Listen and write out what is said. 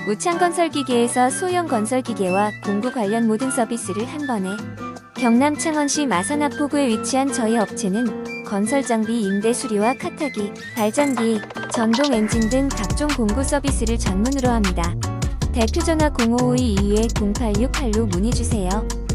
우창건설기계에서 소형 건설기계와 공구 관련 모든 서비스를 한 번에. 경남 창원시 마산합포구에 위치한 저희 업체는 건설장비 임대 수리와 카타기, 발전기, 전동 엔진 등 각종 공구 서비스를 전문으로 합니다. 대표전화 0552-22-08686 문의주세요.